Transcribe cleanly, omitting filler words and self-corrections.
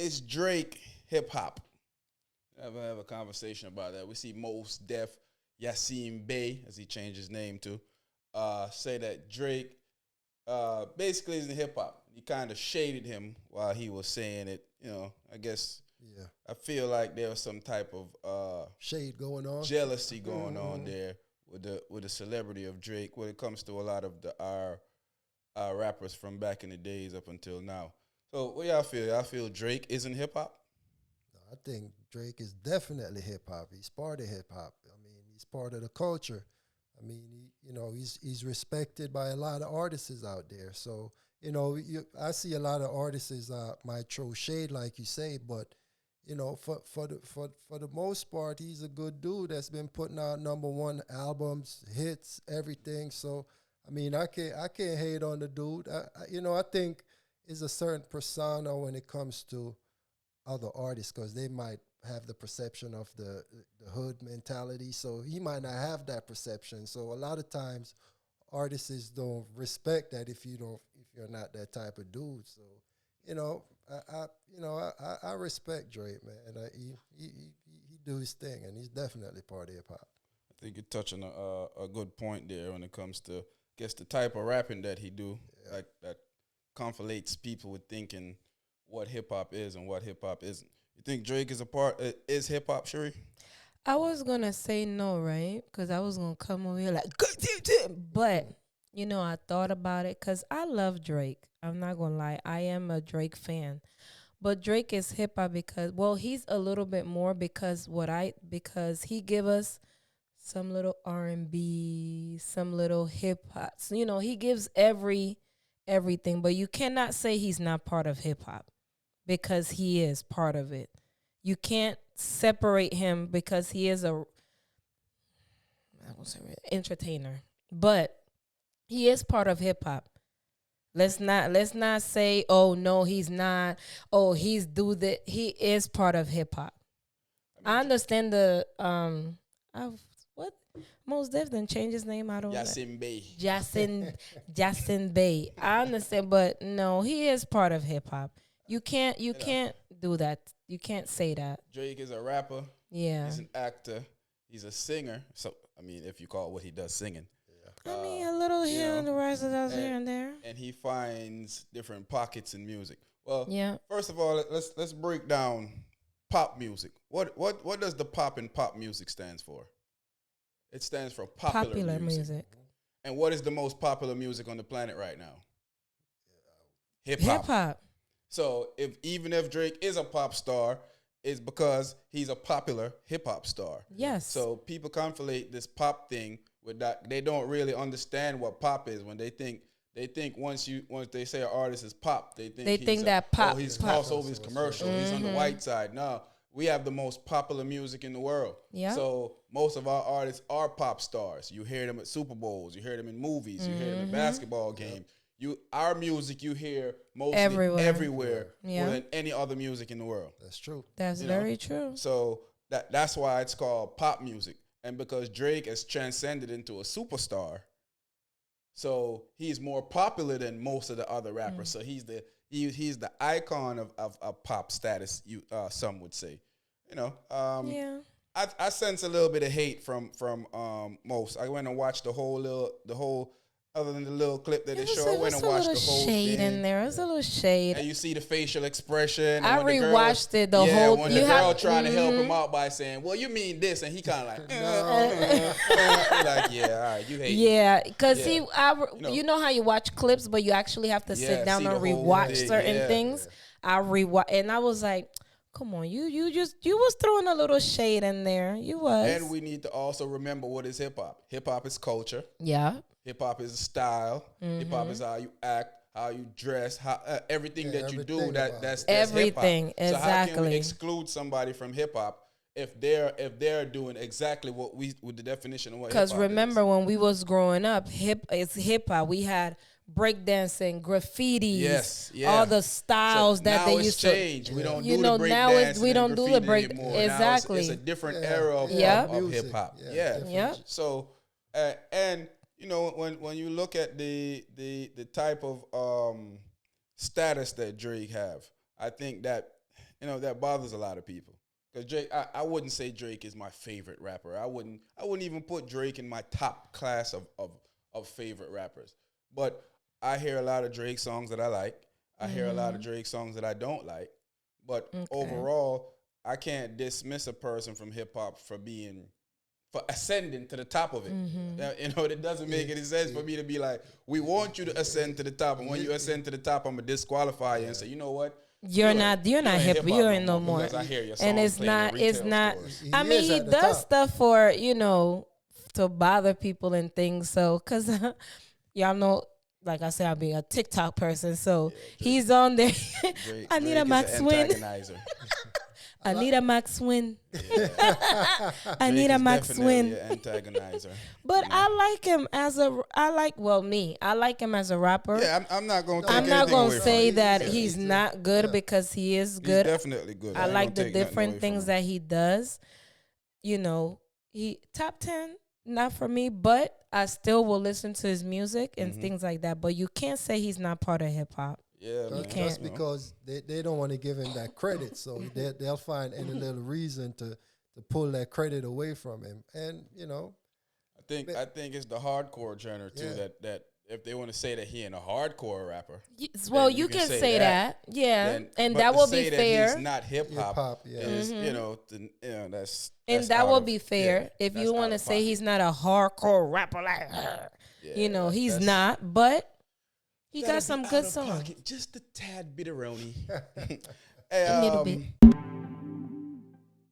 is Drake hip hop? Have a conversation about that. We see Most Def Yasiin Bey, as he changed his name to, say that Drake basically isn't hip hop. He kind of shaded him while he was saying it. I guess Yeah. I feel like there was some type of Shade going on. jealousy going on there with the celebrity of Drake when it comes to a lot of our rappers from back in the days up until now. So what y'all feel? Y'all feel Drake isn't hip hop? I think Drake is definitely hip hop. He's part of hip hop. I mean, he's part of the culture. I mean, he's respected by a lot of artists out there. So, I see a lot of artists might throw shade, like you say, but for the most part, he's a good dude that's been putting out #1 albums, hits, everything. So, I mean, I can't hate on the dude. I think it's a certain persona when it comes to other artists because they might have the perception of the hood mentality. So he might not have that perception. So a lot of times artists don't respect that if you're not that type of dude. So, I respect Drake, man. And he do his thing, and he's definitely part of hip hop. I think you're touching a good point there when it comes to, I guess, the type of rapping that he do, like that conflates people with thinking what hip hop is and what hip hop isn't. You think Drake is hip hop, Shuri? I was gonna say no, right? Because I was gonna come over here like, but I thought about it because I love Drake. I'm not gonna lie, I am a Drake fan, but Drake is hip hop because, well, he's a little bit more because he give us some little R&B, some little hip hop. So, he gives everything, but you cannot say he's not part of hip hop because he is part of it. You can't separate him because he is entertainer, but he is part of hip hop. Let's not say, oh no, he's not. Oh, he's do that. He is part of hip hop. I understand the what Most Def didn't change his name. I don't know. Yasiin Bey. Yasiin Bey. I understand, but no, he is part of hip hop. You can't do that. You can't say that. Drake is a rapper. Yeah. He's an actor. He's a singer. So, I mean, if you call what he does singing. I mean, a little here and the rest of us here and there. And he finds different pockets in music. Well, Yeah. first of all, let's break down pop music. What does the pop in pop music stands for? It stands for popular music. And what is the most popular music on the planet right now? Hip hop. So even if Drake is a pop star, it's because he's a popular hip hop star. Yes. So people conflate this pop thing with that. They don't really understand what pop is when they think once they say an artist is pop, they think that pop. Oh, he's pop. crossed over his commercial. He's on the white side. No, we have the most popular music in the world. Yeah. So most of our artists are pop stars. You hear them at Super Bowls. You hear them in movies. You hear them at basketball games. Our music you hear mostly everywhere more than any other music in the world. That's true. That's very true. So that's why it's called pop music. And because Drake has transcended into a superstar, so he's more popular than most of the other rappers. So he's the icon of pop status. Some would say, Yeah. I sense a little bit of hate from most. I went and watched the whole. Other than the little clip that they show, I went and watched the whole shade thing. in there. There's a little shade. And you see the facial expression. I rewatched it. The whole. When the girl trying to help him out by saying, "Well, you mean this," and he kind of like, like, yeah, all right, you hate. Yeah, because you know how you watch clips, but you actually have to sit down and rewatch certain things. I rewatch, and I was like, come on, you was throwing a little shade in there. You was. And we need to also remember what is hip hop. Hip hop is culture. Yeah. Hip hop is a style. Hip hop is how you act, how you dress, how everything that you do. That's everything. Hip-hop. Exactly. So how can we exclude somebody from hip hop if they're doing exactly what with the definition of what hip hop is? Because remember when we was growing up, it's hip hop. We had breakdancing, graffitis, all the styles that they used to. Now it's changed. We don't do the breakdancing. We don't do the break anymore. Exactly. It's a different era of hip hop. Yeah. So and when you look at the type of status that Drake have, I think that You know, that bothers a lot of people. Because Drake, I wouldn't say Drake is my favorite rapper. I wouldn't even put Drake in my top class of favorite rappers. But I hear a lot of Drake songs that I like. I hear a lot of Drake songs that I don't like. But overall, I can't dismiss a person from hip hop for ascending to the top of it. You know, it doesn't make any sense for me to be like, we want you to ascend to the top, and when you ascend to the top, I'm gonna disqualify you and say, you know what? You're not hip. You're in no more. I hear your and it's not. I mean, he does stuff for to bother people and things. So, cause y'all know, like I said, I'm being a TikTok person. So he's on there. I need a Max Win. I need a Max Win. I need a Max Win. Antagonizer. But I like him as I like him as a rapper. Yeah, I'm not going to I'm not going to say that he's not good because he is good. He's definitely good. I like the different things that he does. You know, he top 10, not for me, but I still will listen to his music and things like that. But you can't say he's not part of hip hop. Yeah, you can't. That's because they don't want to give him that credit, so they'll find any little reason to pull that credit away from him. And I think it's the hardcore genre too that if they want to say that he ain't a hardcore rapper, well, you can say that. Yeah, and that will be fair. That he's not hip hop. That's and that will be fair if you want to say he's not a hardcore rapper like he's not, but. He got some good songs. Just a tad bit of Roni. A little bit.